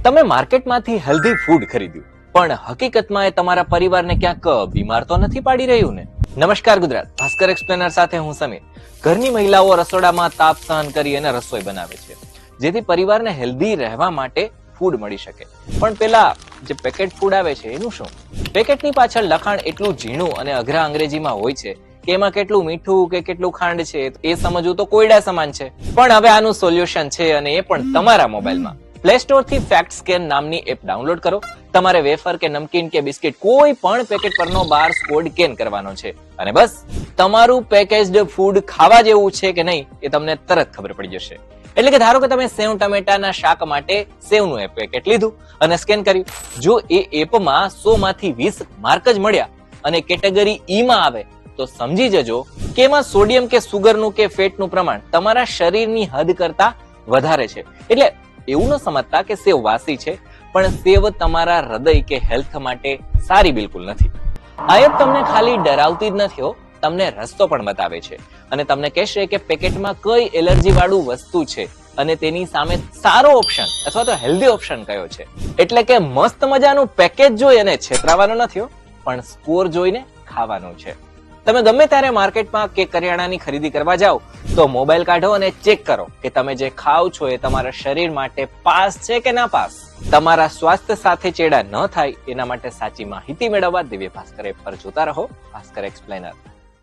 તમે માર્કેટમાંથી healthy food ખરીદ્યું, પણ હકીકતમાં એ તમારા પરિવારને ક્યાંક બીમાર તો નથી પાડી રહ્યું ને? નમસ્કાર ગુજરાત, ભાસ્કર એક્સપ્લેનર સાથે હું સમીર. ઘરની મહિલાઓ રસોડામાં તાપ સહન કરી અને રસોઈ બનાવે છે, જેથી પરિવારને હેલ્ધી રહેવા માટે ફૂડ મળી શકે. પણ પેલા જે પેકેટ ફૂડ આવે છે એનું શું? પેકેટની પાછળ લખાણ એટલું ઝીણું અને અઘરા અંગ્રેજીમાં હોય છે કે એમાં કેટલું મીઠું કે કેટલું ખાંડ છે એ સમજવું તો કોયડા સમાન છે. પણ હવે આનું સોલ્યુશન છે, અને એ પણ તમારા મોબાઈલમાં. પ્લે સ્ટોર થી ફેક્ટ સ્કેન નામની એપ ડાઉનલોડ કરો. તમારે વેફર કે નમકીન કે બિસ્કિટ કોઈ પણ પેકેટ પરનો બાર કોડ સ્કેન કરવાનો છે, અને બસ તમારું પેકેજ્ડ ફૂડ ખાવા જેવું છે કે નહીં એ તમને તરત ખબર પડી જશે. એટલે કે ધારો કે તમે સેવ ટમેટાના શાક માટે સેવનું એ પેકેટ લીધું અને સ્કેન કર્યું. જો એ એપમાં 100 માંથી 20 માર્ક જ મળ્યા અને કેટેગરી ઈ માં આવે તો સમજી જજો કે એમાં સોડિયમ કે સુગરનું કે ફેટનું પ્રમાણ તમારા શરીરની હદ કરતા વધારે છે. એટલે એવું ન સમજતા કે સેવ વાસી છે, પણ સેવ તમારા હૃદય કે હેલ્થ માટે સારી બિલકુલ નથી. આ એપ તમને ખાલી ડરાવતી જ નથી, તમને રસ્તો પણ બતાવે છે અને તમને કહેશે કે પેકેટમાં કઈ એલર્જી વાળું વસ્તુ છે અને તેની સામે સારો ઓપ્શન અથવા તો હેલ્ધી ઓપ્શન કયો છે. એટલે કે મસ્ત મજાનું પેકેજ જોઈ અને છેતરાવાનો નથી, પણ સ્કોર જોઈને ખાવાનું છે. તમે ગમે ત્યારે માર્કેટમાં કે કરિયાણાની ખરીદી કરવા જાઓ તો મોબાઈલ કાઢો અને ચેક કરો કે તમે જે ખાવ છો એ તમારા શરીર માટે પાસ છે કે ના પાસ. તમારા સ્વાસ્થ્ય સાથે ચેડા ન થાય એના માટે સાચી માહિતી મેળવવા દિવ્ય ભાસ્કર એપ પર જોતા રહો ભાસ્કર એક્સપ્લેનર.